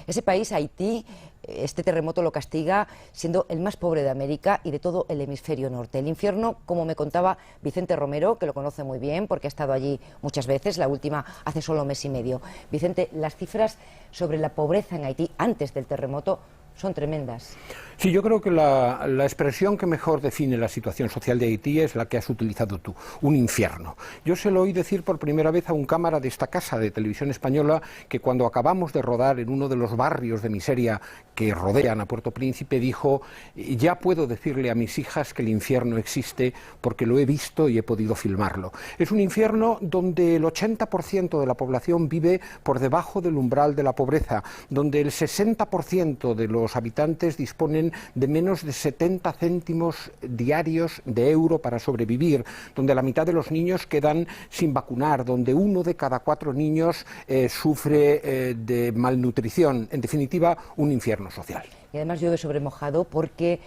Ese país, Haití, este terremoto lo castiga siendo el más pobre de América y de todo el hemisferio norte. El infierno, como me contaba Vicente Romero, que lo conoce muy bien porque ha estado allí muchas veces, la última hace solo mes y medio. Vicente, las cifras sobre la pobreza en Haití antes del terremoto son tremendas. Sí, yo creo que la expresión que mejor define la situación social de Haití es la que has utilizado tú, un infierno. Yo se lo oí decir por primera vez a un cámara de esta casa de televisión española que cuando acabamos de rodar en uno de los barrios de miseria que rodean a Puerto Príncipe dijo: ya puedo decirle a mis hijas que el infierno existe porque lo he visto y he podido filmarlo. Es un infierno donde el 80% de la población vive por debajo del umbral de la pobreza, donde el 60% de los habitantes disponen de menos de 70 céntimos diarios de euro para sobrevivir, donde la mitad de los niños quedan sin vacunar, donde 1 de cada 4 niños sufre de malnutrición. En definitiva, un infierno social. Y además llueve sobre mojado porque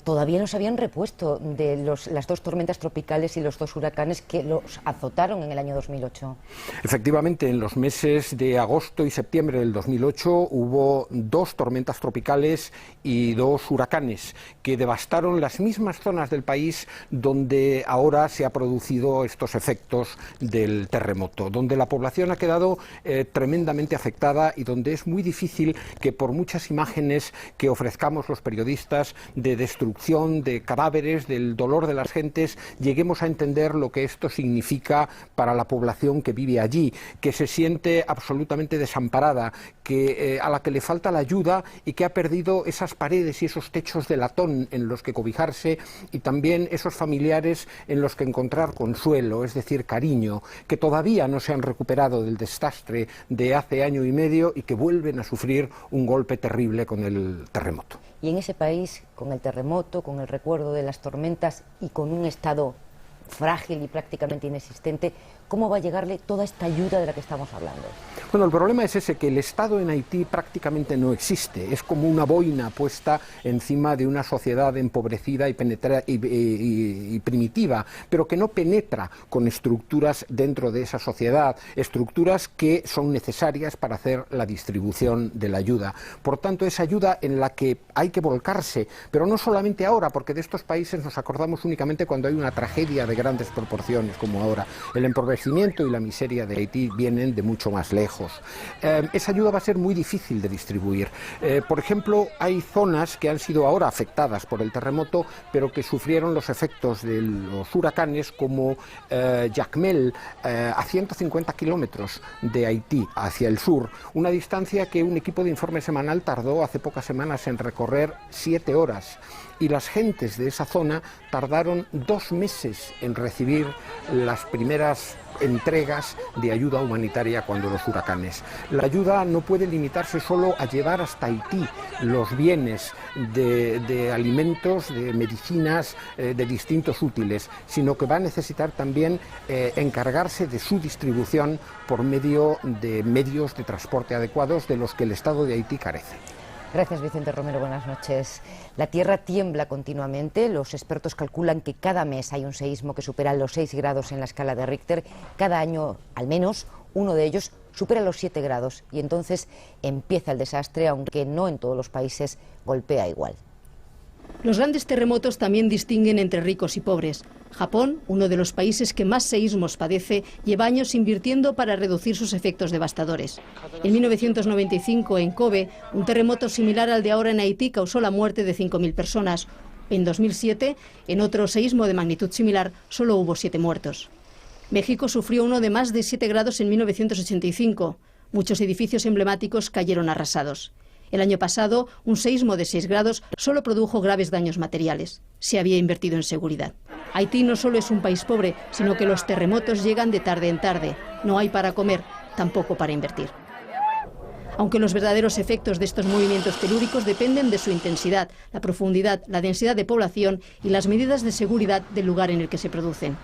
todavía no se habían repuesto de las 2 tormentas tropicales y los 2 huracanes que los azotaron en el año 2008. Efectivamente, en los meses de agosto y septiembre del 2008 hubo 2 tormentas tropicales y 2 huracanes que devastaron las mismas zonas del país donde ahora se ha producido estos efectos del terremoto, donde la población ha quedado tremendamente afectada y donde es muy difícil que por muchas imágenes que ofrezcamos los periodistas de destrucción, de cadáveres, del dolor de las gentes, lleguemos a entender lo que esto significa para la población que vive allí, que se siente absolutamente desamparada, a la que le falta la ayuda y que ha perdido esas paredes y esos techos de latón en los que cobijarse y también esos familiares en los que encontrar consuelo, es decir, cariño, que todavía no se han recuperado del desastre de hace año y medio y que vuelven a sufrir un golpe terrible con el terremoto. Y en ese país, con el terremoto, con el recuerdo de las tormentas y con un Estado frágil y prácticamente inexistente, ¿cómo va a llegarle toda esta ayuda de la que estamos hablando? Bueno, el problema es ese, que el Estado en Haití prácticamente no existe. Es como una boina puesta encima de una sociedad empobrecida y primitiva, pero que no penetra con estructuras dentro de esa sociedad, estructuras que son necesarias para hacer la distribución de la ayuda. Por tanto, es ayuda en la que hay que volcarse, pero no solamente ahora, porque de estos países nos acordamos únicamente cuando hay una tragedia de grandes proporciones, como ahora. El empobrecimiento y la miseria de Haití vienen de mucho más lejos. Esa ayuda va a ser muy difícil de distribuir. Por ejemplo, hay zonas que han sido ahora afectadas por el terremoto, pero que sufrieron los efectos de los huracanes, como Jacmel, a 150 kilómetros de Haití, hacia el sur, una distancia que un equipo de informe semanal tardó hace pocas semanas en recorrer 7 horas. Y las gentes de esa zona tardaron 2 meses en recibir las primeras entregas de ayuda humanitaria cuando los huracanes. La ayuda no puede limitarse solo a llevar hasta Haití los bienes de alimentos, de medicinas, de distintos útiles, sino que va a necesitar también encargarse de su distribución por medio de medios de transporte adecuados de los que el Estado de Haití carece. Gracias, Vicente Romero, buenas noches. La tierra tiembla continuamente. Los expertos calculan que cada mes hay un seísmo que supera los 6 grados en la escala de Richter. Cada año, al menos, uno de ellos supera los 7 grados y entonces empieza el desastre, aunque no en todos los países golpea igual. Los grandes terremotos también distinguen entre ricos y pobres. Japón, uno de los países que más seísmos padece, lleva años invirtiendo para reducir sus efectos devastadores. En 1995, en Kobe, un terremoto similar al de ahora en Haití causó la muerte de 5.000 personas. En 2007, en otro seísmo de magnitud similar, solo hubo 7 muertos. México sufrió uno de más de 7 grados en 1985. Muchos edificios emblemáticos cayeron arrasados. El año pasado, un seísmo de 6 grados solo produjo graves daños materiales. Se había invertido en seguridad. Haití no solo es un país pobre, sino que los terremotos llegan de tarde en tarde. No hay para comer, tampoco para invertir. Aunque los verdaderos efectos de estos movimientos telúricos dependen de su intensidad, la profundidad, la densidad de población y las medidas de seguridad del lugar en el que se producen.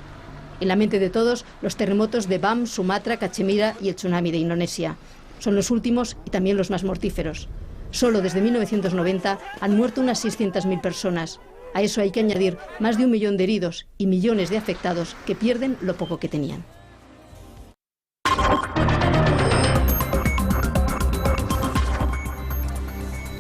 En la mente de todos, los terremotos de Bam, Sumatra, Cachemira y el tsunami de Indonesia. Son los últimos y también los más mortíferos. Solo desde 1990 han muerto unas 600.000 personas. A eso hay que añadir más de 1 millón de heridos y millones de afectados que pierden lo poco que tenían.